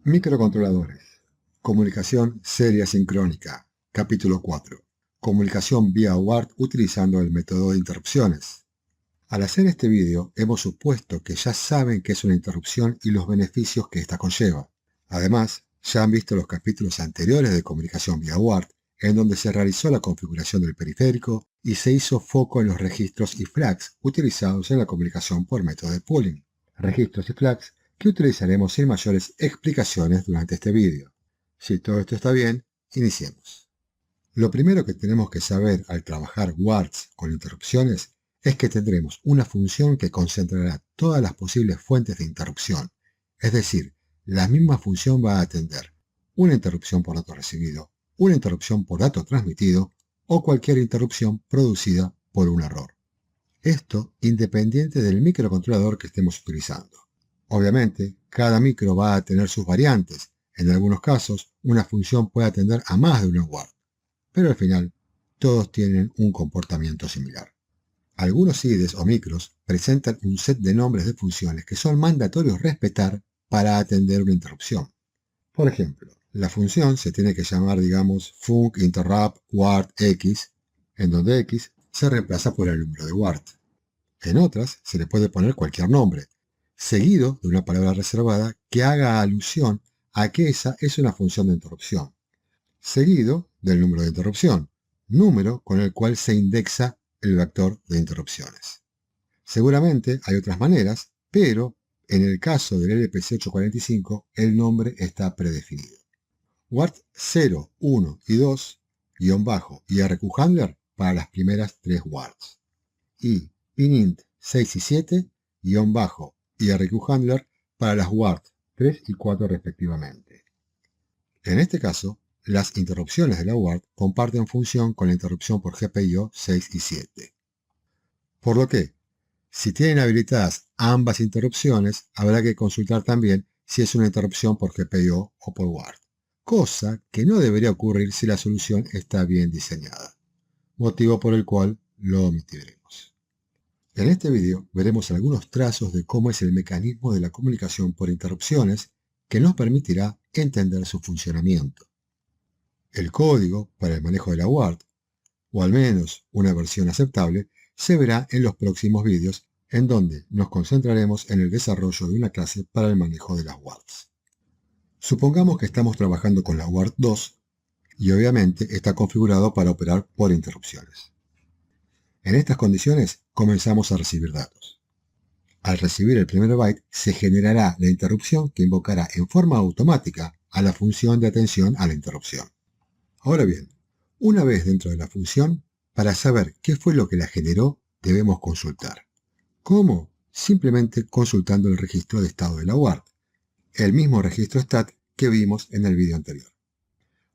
Microcontroladores. Comunicación serie sincrónica. Capítulo 4. Comunicación vía UART utilizando el método de interrupciones. Al hacer este vídeo, hemos supuesto que ya saben qué es una interrupción y los beneficios que ésta conlleva. Además, ya han visto los capítulos anteriores de comunicación vía UART, en donde se realizó la configuración del periférico y se hizo foco en los registros y flags utilizados en la comunicación por método de pooling. Registros y flags que utilizaremos sin mayores explicaciones durante este vídeo. Si todo esto está bien, iniciemos. Lo primero que tenemos que saber al trabajar UARTs con interrupciones es que tendremos una función que concentrará todas las posibles fuentes de interrupción. Es decir, la misma función va a atender una interrupción por dato recibido, una interrupción por dato transmitido o cualquier interrupción producida por un error. Esto independiente del microcontrolador que estemos utilizando. Obviamente, cada micro va a tener sus variantes. En algunos casos, una función puede atender a más de una UART, pero al final, todos tienen un comportamiento similar. Algunos IDEs o micros presentan un set de nombres de funciones que son mandatorios respetar para atender una interrupción. Por ejemplo, la función se tiene que llamar, digamos, func interrupt UART X, en donde X se reemplaza por el número de UART. En otras se le puede poner cualquier nombre, seguido de una palabra reservada que haga alusión a que esa es una función de interrupción, seguido del número de interrupción, número con el cual se indexa el vector de interrupciones. Seguramente hay otras maneras, pero en el caso del LPC 845 el nombre está predefinido. UART 0, 1 y 2, guión bajo y RQHandler para las primeras tres UARTs. Y pinint 6 y 7, guión bajo y RQHandler para las UART 3 y 4 respectivamente. En este caso, las interrupciones de la UART comparten función con la interrupción por GPIO 6 y 7. Por lo que, si tienen habilitadas ambas interrupciones, habrá que consultar también si es una interrupción por GPIO o por UART, cosa que no debería ocurrir si la solución está bien diseñada, motivo por el cual lo omitiremos. En este video veremos algunos trazos de cómo es el mecanismo de la comunicación por interrupciones que nos permitirá entender su funcionamiento. El código para el manejo de la UART, o al menos una versión aceptable, se verá en los próximos vídeos en donde nos concentraremos en el desarrollo de una clase para el manejo de las UARTs. Supongamos que estamos trabajando con la UART 2 y obviamente está configurado para operar por interrupciones. En estas condiciones comenzamos a recibir datos. Al recibir el primer byte se generará la interrupción que invocará en forma automática a la función de atención a la interrupción. Ahora bien, una vez dentro de la función, para saber qué fue lo que la generó, debemos consultar. ¿Cómo? Simplemente consultando el registro de estado de la UART, el mismo registro stat que vimos en el video anterior.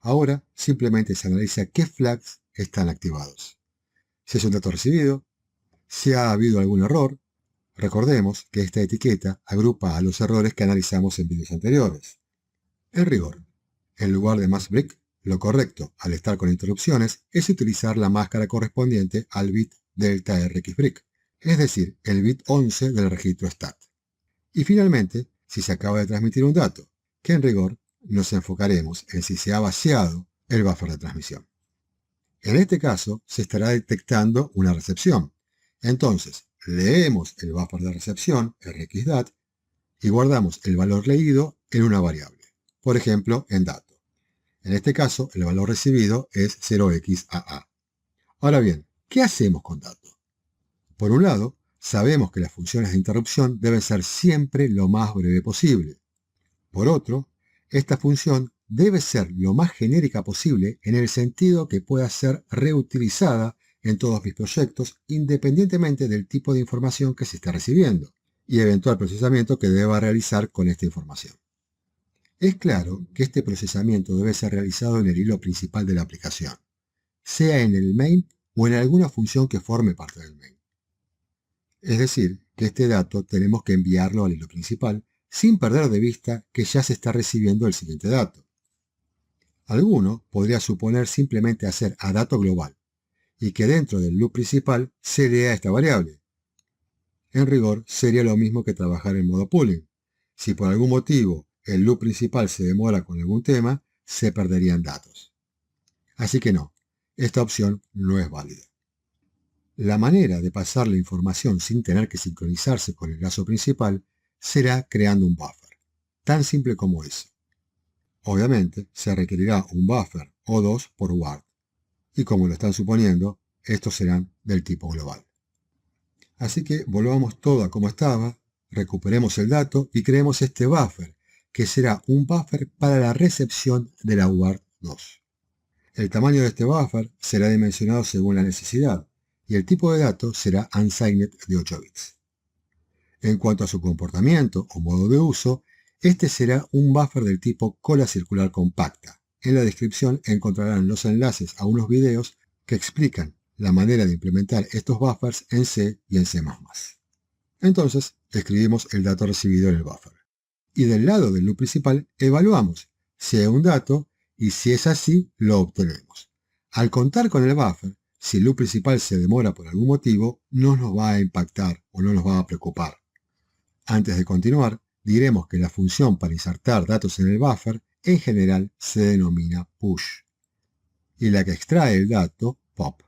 Ahora simplemente se analiza qué flags están activados. Si es un dato recibido, si ha habido algún error. Recordemos que esta etiqueta agrupa a los errores que analizamos en vídeos anteriores. En rigor, en lugar de MASBRIC, lo correcto al estar con interrupciones es utilizar la máscara correspondiente al bit delta RXBRIC, es decir, el bit 11 del registro stat. Y finalmente, si se acaba de transmitir un dato, que en rigor nos enfocaremos en si se ha vaciado el buffer de transmisión. En este caso, se estará detectando una recepción. Entonces, leemos el buffer de recepción, RxDat, y guardamos el valor leído en una variable, por ejemplo, en dato. En este caso, el valor recibido es 0xAA. Ahora bien, ¿qué hacemos con dato? Por un lado, sabemos que las funciones de interrupción deben ser siempre lo más breve posible. Por otro, esta función debe ser lo más genérica posible en el sentido que pueda ser reutilizada en todos mis proyectos independientemente del tipo de información que se esté recibiendo y eventual procesamiento que deba realizar con esta información. Es claro que este procesamiento debe ser realizado en el hilo principal de la aplicación, sea en el main o en alguna función que forme parte del main. Es decir, que este dato tenemos que enviarlo al hilo principal sin perder de vista que ya se está recibiendo el siguiente dato. Alguno podría suponer simplemente hacer a dato global y que dentro del loop principal se lea esta variable. En rigor, sería lo mismo que trabajar en modo pooling. Si por algún motivo el loop principal se demora con algún tema, se perderían datos. Así que no, esta opción no es válida. La manera de pasar la información sin tener que sincronizarse con el lazo principal será creando un buffer. Tan simple como eso. Obviamente, se requerirá un buffer o dos por ward. Y como lo están suponiendo, estos serán del tipo global. Así que volvamos todo a como estaba, recuperemos el dato y creemos este buffer, que será un buffer para la recepción de la ward 2. El tamaño de este buffer será dimensionado según la necesidad, y el tipo de dato será unsigned de 8 bits. En cuanto a su comportamiento o modo de uso, este será un buffer del tipo cola circular compacta. En la descripción encontrarán los enlaces a unos videos que explican la manera de implementar estos buffers en C y en C++. Entonces, escribimos el dato recibido en el buffer. Y del lado del loop principal, evaluamos si hay un dato y si es así, lo obtenemos. Al contar con el buffer, si el loop principal se demora por algún motivo, no nos va a impactar o no nos va a preocupar. Antes de continuar, diremos que la función para insertar datos en el buffer en general se denomina push y la que extrae el dato pop.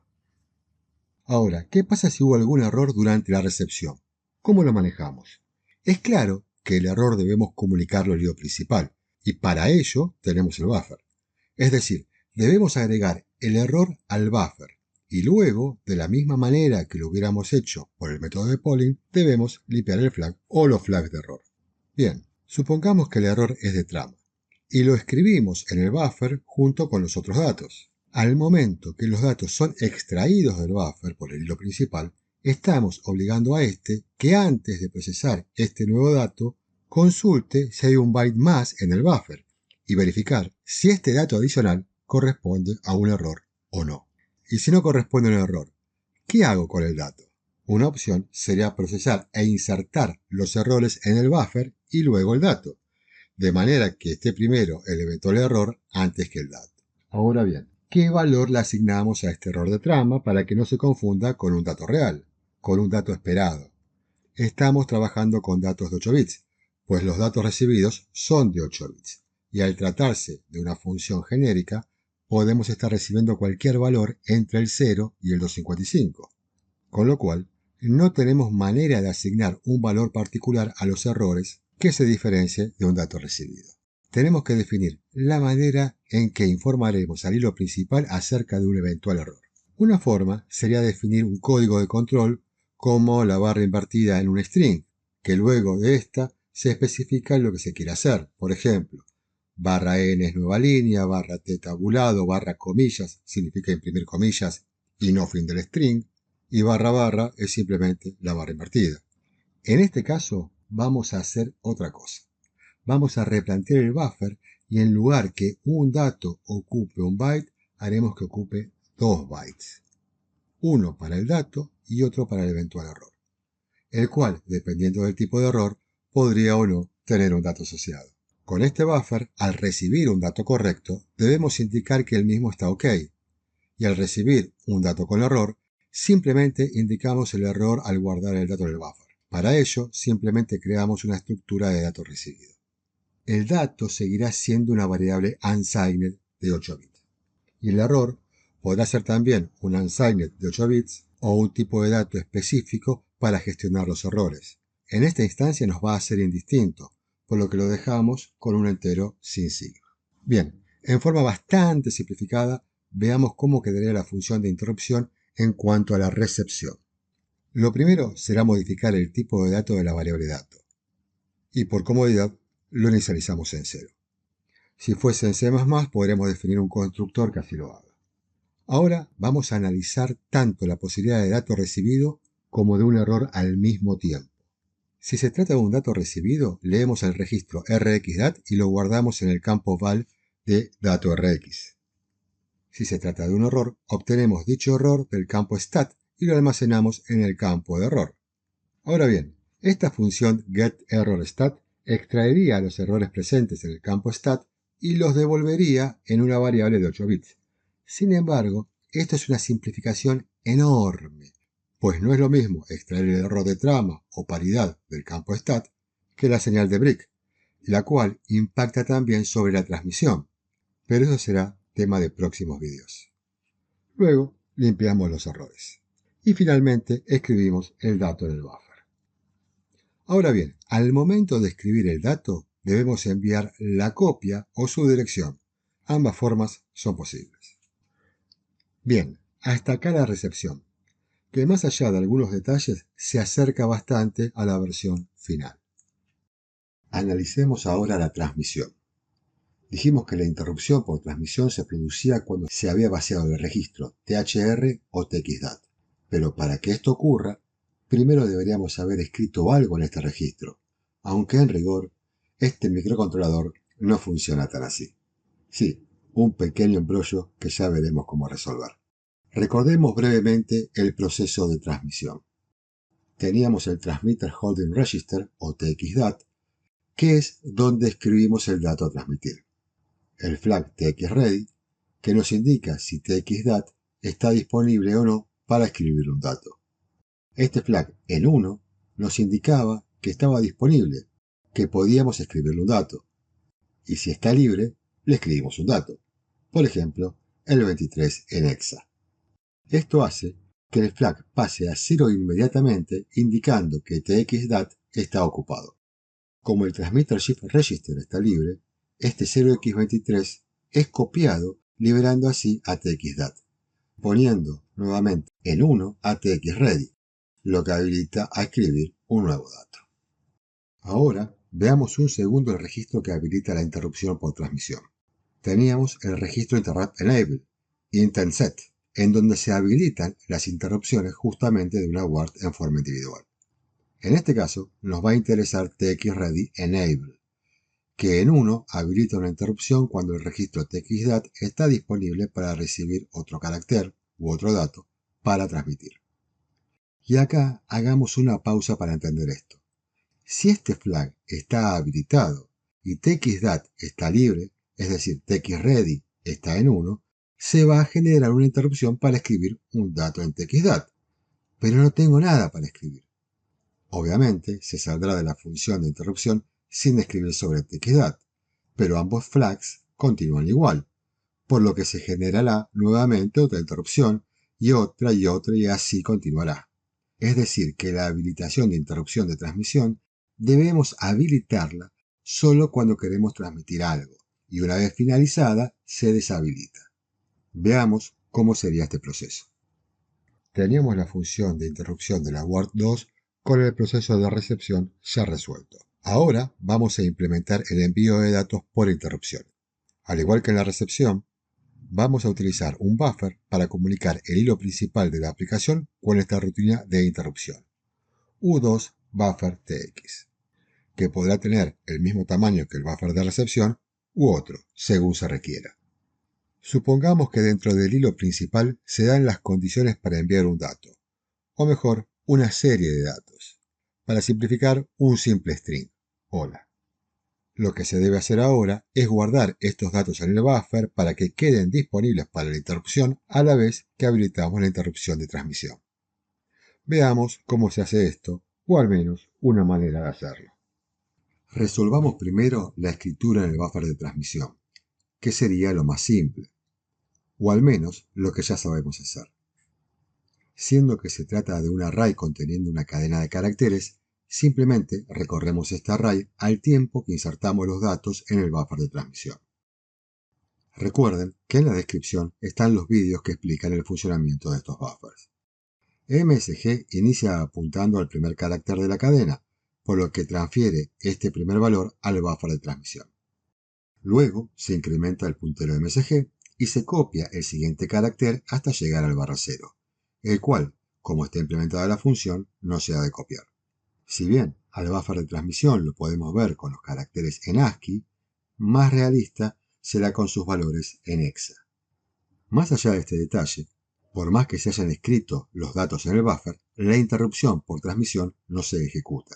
Ahora, ¿qué pasa si hubo algún error durante la recepción? ¿Cómo lo manejamos? Es claro que el error debemos comunicarlo al hilo principal y para ello tenemos el buffer. Es decir, debemos agregar el error al buffer y luego, de la misma manera que lo hubiéramos hecho por el método de polling, debemos limpiar el flag o los flags de error. Bien, supongamos que el error es de trama y lo escribimos en el buffer junto con los otros datos. Al momento que los datos son extraídos del buffer por el hilo principal, estamos obligando a este que antes de procesar este nuevo dato, consulte si hay un byte más en el buffer y verificar si este dato adicional corresponde a un error o no. Y si no corresponde a un error, ¿qué hago con el dato? Una opción sería procesar e insertar los errores en el buffer y luego el dato, de manera que esté primero el eventual error antes que el dato. Ahora bien, ¿qué valor le asignamos a este error de trama para que no se confunda con un dato real, con un dato esperado? Estamos trabajando con datos de 8 bits, pues los datos recibidos son de 8 bits, y al tratarse de una función genérica, podemos estar recibiendo cualquier valor entre el 0 y el 255, con lo cual no tenemos manera de asignar un valor particular a los errores que se diferencie de un dato recibido. Tenemos que definir la manera en que informaremos al hilo principal acerca de un eventual error. Una forma sería definir un código de control como la barra invertida en un string, que luego de esta se especifica lo que se quiere hacer. Por ejemplo, barra n es nueva línea, barra t tabulado, barra comillas significa imprimir comillas y no fin del string, y barra barra es simplemente la barra invertida. En este caso vamos a hacer otra cosa. Vamos a replantear el buffer y en lugar que un dato ocupe un byte, haremos que ocupe 2 bytes. Uno para el dato y otro para el eventual error, el cual, dependiendo del tipo de error, podría o no tener un dato asociado. Con este buffer, al recibir un dato correcto, debemos indicar que el mismo está OK, y al recibir un dato con error, simplemente indicamos el error al guardar el dato en el buffer. Para ello, simplemente creamos una estructura de dato recibido. El dato seguirá siendo una variable unsigned de 8 bits. Y el error podrá ser también un unsigned de 8 bits o un tipo de dato específico para gestionar los errores. En esta instancia nos va a ser indistinto, por lo que lo dejamos con un entero sin signo. Bien, en forma bastante simplificada, veamos cómo quedaría la función de interrupción en cuanto a la recepción. Lo primero será modificar el tipo de dato de la variable dato. Y por comodidad, lo inicializamos en 0. Si fuese en C++, podremos definir un constructor que así lo haga. Ahora vamos a analizar tanto la posibilidad de dato recibido como de un error al mismo tiempo. Si se trata de un dato recibido, leemos el registro rxdat y lo guardamos en el campo val de dato rx. Si se trata de un error, obtenemos dicho error del campo stat y lo almacenamos en el campo de error. Ahora bien, esta función getErrorStat extraería los errores presentes en el campo stat y los devolvería en una variable de 8 bits. Sin embargo, esto es una simplificación enorme, pues no es lo mismo extraer el error de trama o paridad del campo stat que la señal de brick, la cual impacta también sobre la transmisión, pero eso será tema de próximos videos. Luego limpiamos los errores. Y finalmente escribimos el dato en el buffer. Ahora bien, al momento de escribir el dato, debemos enviar la copia o su dirección. Ambas formas son posibles. Bien, hasta acá la recepción, que más allá de algunos detalles se acerca bastante a la versión final. Analicemos ahora la transmisión. Dijimos que la interrupción por transmisión se producía cuando se había vaciado el registro THR o TXDAT. Pero para que esto ocurra, primero deberíamos haber escrito algo en este registro, aunque en rigor, este microcontrolador no funciona tan así. Sí, un pequeño embrollo que ya veremos cómo resolver. Recordemos brevemente el proceso de transmisión. Teníamos el Transmitter Holding Register o TXDAT, que es donde escribimos el dato a transmitir. El flag TXReady, que nos indica si TXDAT está disponible o no para escribir un dato. Este flag en 1 nos indicaba que estaba disponible, que podíamos escribirle un dato. Y si está libre, le escribimos un dato. Por ejemplo, el 23 en hexa. Esto hace que el flag pase a 0 inmediatamente, indicando que TXDAT está ocupado. Como el Transmitter Shift Register está libre, este 0x23 es copiado, liberando así a TXDAT, poniendo nuevamente en 1 a TXReady, lo que habilita a escribir un nuevo dato. Ahora veamos un segundo el registro que habilita la interrupción por transmisión. Teníamos el registro Interrupt Enable, IntentSet, en donde se habilitan las interrupciones justamente de una WART en forma individual. En este caso nos va a interesar TXReady Enable, que en 1 habilita una interrupción cuando el registro TXDAT está disponible para recibir otro carácter u otro dato para transmitir. Y acá hagamos una pausa para entender esto. Si este flag está habilitado y TXDAT está libre, es decir, TXReady está en 1, se va a generar una interrupción para escribir un dato en TXDAT. Pero no tengo nada para escribir. Obviamente, se saldrá de la función de interrupción sin escribir sobre TXDAT, pero ambos flags continúan igual, por lo que se generará nuevamente otra interrupción y otra y así continuará. Es decir, que la habilitación de interrupción de transmisión debemos habilitarla solo cuando queremos transmitir algo, y una vez finalizada se deshabilita. Veamos cómo sería este proceso. Teníamos la función de interrupción de la WART2 con el proceso de recepción ya resuelto. Ahora vamos a implementar el envío de datos por interrupción. Al igual que en la recepción, vamos a utilizar un buffer para comunicar el hilo principal de la aplicación con esta rutina de interrupción. U2 Buffer TX, que podrá tener el mismo tamaño que el buffer de recepción u otro, según se requiera. Supongamos que dentro del hilo principal se dan las condiciones para enviar un dato, o mejor, una serie de datos. Para simplificar, un simple string, hola. Lo que se debe hacer ahora es guardar estos datos en el buffer para que queden disponibles para la interrupción a la vez que habilitamos la interrupción de transmisión. Veamos cómo se hace esto, o al menos una manera de hacerlo. Resolvamos primero la escritura en el buffer de transmisión, que sería lo más simple, o al menos lo que ya sabemos hacer. Siendo que se trata de un array conteniendo una cadena de caracteres, simplemente recorremos este array al tiempo que insertamos los datos en el buffer de transmisión. Recuerden que en la descripción están los vídeos que explican el funcionamiento de estos buffers. MSG inicia apuntando al primer carácter de la cadena, por lo que transfiere este primer valor al buffer de transmisión. Luego se incrementa el puntero MSG y se copia el siguiente carácter hasta llegar al barra 0, el cual, como está implementada la función, no se ha de copiar. Si bien al buffer de transmisión lo podemos ver con los caracteres en ASCII, más realista será con sus valores en hexa. Más allá de este detalle, por más que se hayan escrito los datos en el buffer, la interrupción por transmisión no se ejecuta.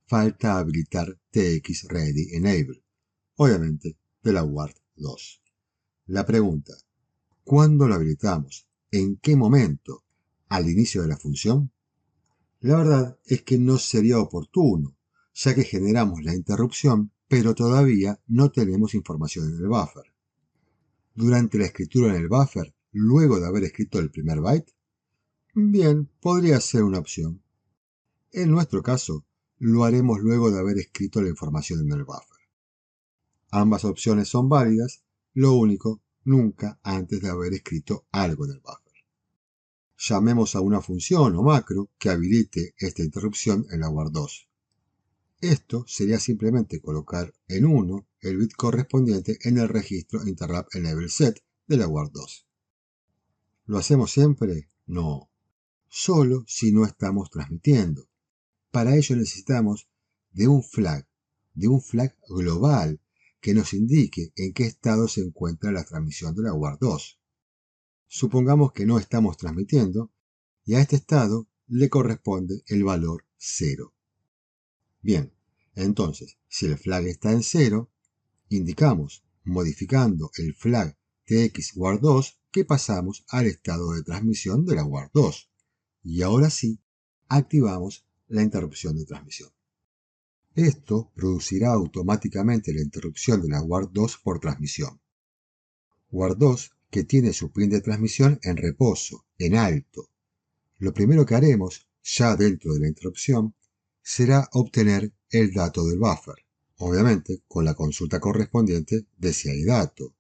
Falta habilitar TXReady Enable, obviamente de la WART2. La pregunta, ¿cuándo lo habilitamos? ¿En qué momento? ¿Al inicio de la función? La verdad es que no sería oportuno, ya que generamos la interrupción pero todavía no tenemos información en el buffer. Durante la escritura en el buffer, luego de haber escrito el primer byte, bien, podría ser una opción. En nuestro caso, lo haremos luego de haber escrito la información en el buffer. Ambas opciones son válidas, lo único, nunca antes de haber escrito algo en el buffer. Llamemos a una función o macro que habilite esta interrupción en la word2. Esto sería simplemente colocar en 1 el bit correspondiente en el registro interrupt enable set de la word2. ¿Lo hacemos siempre? No. Solo si no estamos transmitiendo. Para ello necesitamos de un flag global que nos indique en qué estado se encuentra la transmisión de la word2. Supongamos que no estamos transmitiendo y a este estado le corresponde el valor 0. Bien, entonces, si el flag está en 0, indicamos, modificando el flag txward2, que pasamos al estado de transmisión de la word2. Y ahora sí, activamos la interrupción de transmisión. Esto producirá automáticamente la interrupción de la ward2 por transmisión. Ward2 que tiene su pin de transmisión en reposo, en alto. Lo primero que haremos, ya dentro de la interrupción, será obtener el dato del buffer, obviamente con la consulta correspondiente de si hay dato.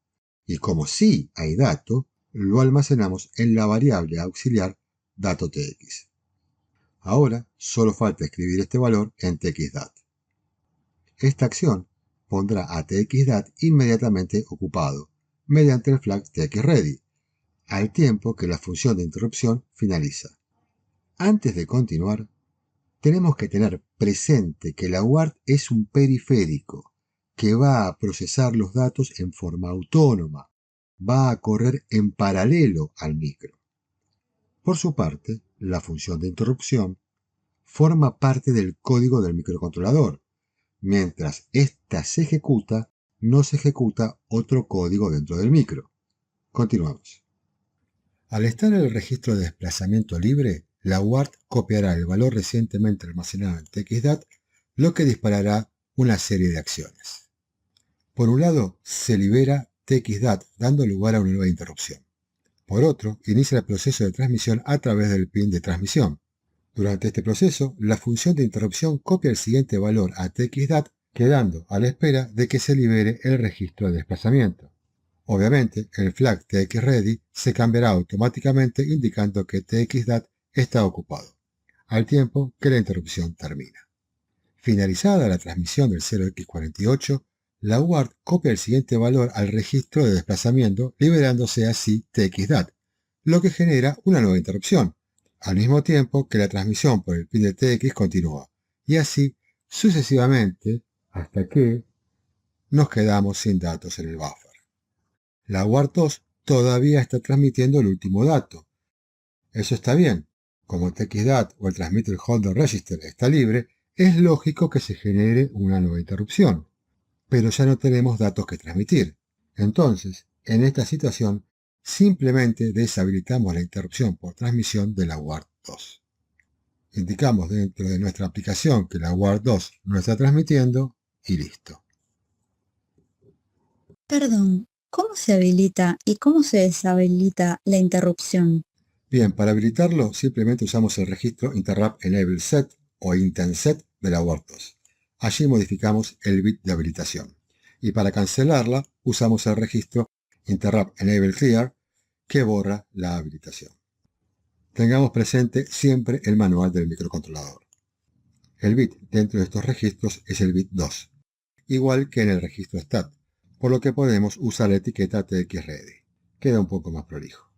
Y como sí hay dato, lo almacenamos en la variable auxiliar dato.tx. Ahora solo falta escribir este valor en txdat. Esta acción pondrá a txdat inmediatamente ocupado, mediante el flag txready, al tiempo que la función de interrupción finaliza. Antes de continuar, tenemos que tener presente que la ward es un periférico que va a procesar los datos en forma autónoma, va a correr en paralelo al micro. Por su parte, la función de interrupción forma parte del código del microcontrolador. Mientras ésta se ejecuta, no se ejecuta otro código dentro del micro. Continuamos. Al estar en el registro de desplazamiento libre, la ward copiará el valor recientemente almacenado en txdat, lo que disparará una serie de acciones. Por un lado, se libera txdat, dando lugar a una nueva interrupción. Por otro, inicia el proceso de transmisión a través del pin de transmisión. Durante este proceso, la función de interrupción copia el siguiente valor a txdat, quedando a la espera de que se libere el registro de desplazamiento. Obviamente, el flag txready se cambiará automáticamente indicando que txdat está ocupado, al tiempo que la interrupción termina. Finalizada la transmisión del 0x48, la ward copia el siguiente valor al registro de desplazamiento, liberándose así txdat, lo que genera una nueva interrupción, al mismo tiempo que la transmisión por el pin de tx continúa, y así sucesivamente hasta que nos quedamos sin datos en el buffer. La ward2 todavía está transmitiendo el último dato. Eso está bien. Como el txdat o el transmitter holder register está libre, es lógico que se genere una nueva interrupción. Pero ya no tenemos datos que transmitir. Entonces, en esta situación, simplemente deshabilitamos la interrupción por transmisión de la ward2. Indicamos dentro de nuestra aplicación que la ward2 no está transmitiendo y listo. Perdón, ¿cómo se habilita y cómo se deshabilita la interrupción? Bien, para habilitarlo simplemente usamos el registro interrupt enable set o intentset de la word2. Allí modificamos el bit de habilitación. Y para cancelarla usamos el registro interrupt enable clear que borra la habilitación. Tengamos presente siempre el manual del microcontrolador. El bit dentro de estos registros es el bit 2, igual que en el registro stat, por lo que podemos usar la etiqueta txready. Queda un poco más prolijo.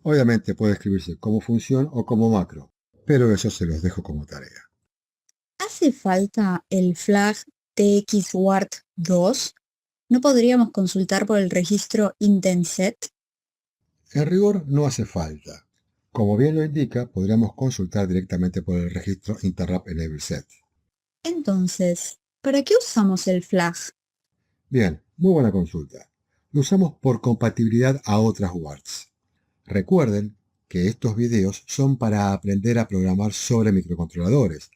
Obviamente puede escribirse como función o como macro, pero eso se los dejo como tarea. ¿Hace falta el flag txward2? ¿No podríamos consultar por el registro intentset? En rigor no hace falta. Como bien lo indica, podríamos consultar directamente por el registro interrupt enable set. Entonces, ¿para qué usamos el flag? Bien, muy buena consulta. Lo usamos por compatibilidad a otras wards. Recuerden que estos videos son para aprender a programar sobre microcontroladores.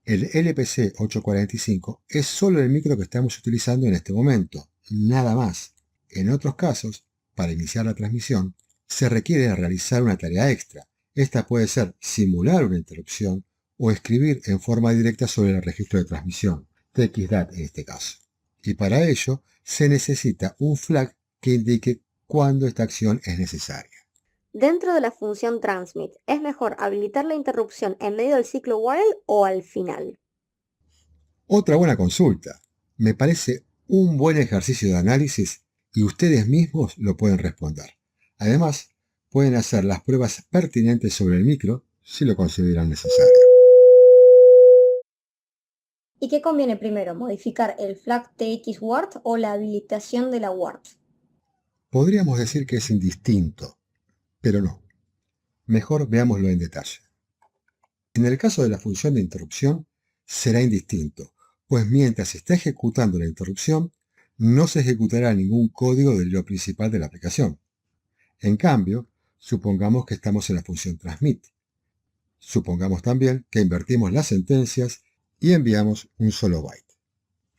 El LPC 845 es solo el micro que estamos utilizando en este momento, nada más. En otros casos, para iniciar la transmisión, se requiere realizar una tarea extra. Esta puede ser simular una interrupción o escribir en forma directa sobre el registro de transmisión, TXDAT en este caso. Y para ello se necesita un flag que indique cuándo esta acción es necesaria. Dentro de la función transmit, ¿es mejor habilitar la interrupción en medio del ciclo while o al final? Otra buena consulta. Me parece un buen ejercicio de análisis y ustedes mismos lo pueden responder. Además, pueden hacer las pruebas pertinentes sobre el micro si lo consideran necesario. ¿Y qué conviene primero, modificar el flag TX-WART o la habilitación de la WART? Podríamos decir que es indistinto, pero no. Mejor veámoslo en detalle. En el caso de la función de interrupción, será indistinto, pues mientras se está ejecutando la interrupción, no se ejecutará ningún código del hilo principal de la aplicación. En cambio, supongamos que estamos en la función transmit. Supongamos también que invertimos las sentencias y enviamos un solo byte.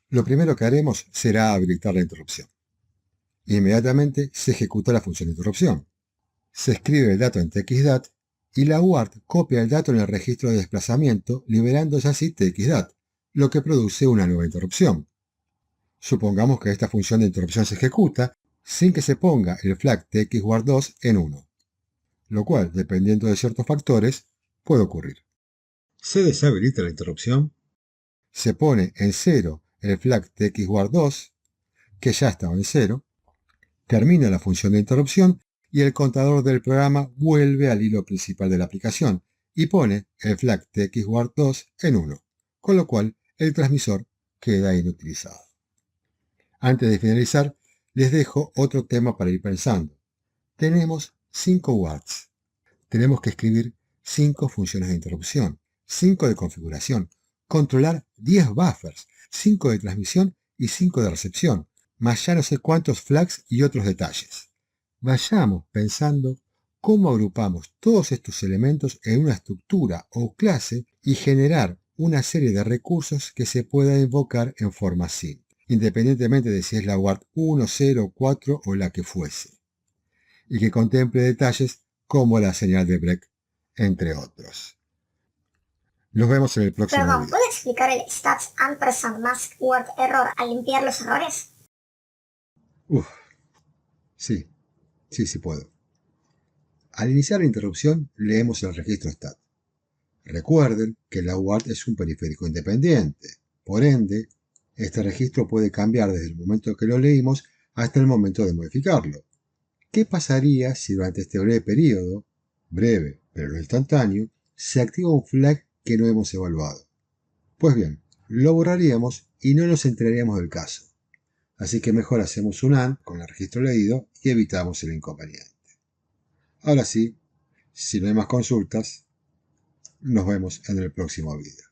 Lo primero que haremos será habilitar la interrupción. Inmediatamente se ejecuta la función de interrupción. Se escribe el dato en TXDAT y la UART copia el dato en el registro de desplazamiento, liberándose así TXDAT, lo que produce una nueva interrupción. Supongamos que esta función de interrupción se ejecuta sin que se ponga el flag TXWART2 en 1, lo cual, dependiendo de ciertos factores, puede ocurrir. Se deshabilita la interrupción, se pone en 0 el flag TXWART2, que ya estaba en 0, termina la función de interrupción y el contador del programa vuelve al hilo principal de la aplicación y pone el flag TXWART2 en 1, con lo cual el transmisor queda inutilizado. Antes de finalizar, les dejo otro tema para ir pensando. Tenemos 5 WARTs. Tenemos que escribir 5 funciones de interrupción, 5 de configuración, controlar 10 buffers, 5 de transmisión y 5 de recepción, más ya no sé cuántos flags y otros detalles. Vayamos pensando cómo agrupamos todos estos elementos en una estructura o clase y generar una serie de recursos que se pueda invocar en forma simple, independientemente de si es la WART 1, 0, 4 o la que fuese, y que contemple detalles como la señal de break, entre otros. Nos vemos en el próximo video. ¿Puede explicar el stats ampersand mask word error al limpiar los errores? Sí puedo. Al iniciar la interrupción, leemos el registro stat. Recuerden que la UART es un periférico independiente. Por ende, este registro puede cambiar desde el momento que lo leímos hasta el momento de modificarlo. ¿Qué pasaría si durante este breve periodo, breve pero no instantáneo, se activa un flag que no hemos evaluado? Pues bien, lo borraríamos y no nos enteraríamos del caso. Así que mejor hacemos un AND con el registro leído y evitamos el inconveniente. Ahora sí, si no hay más consultas, nos vemos en el próximo video.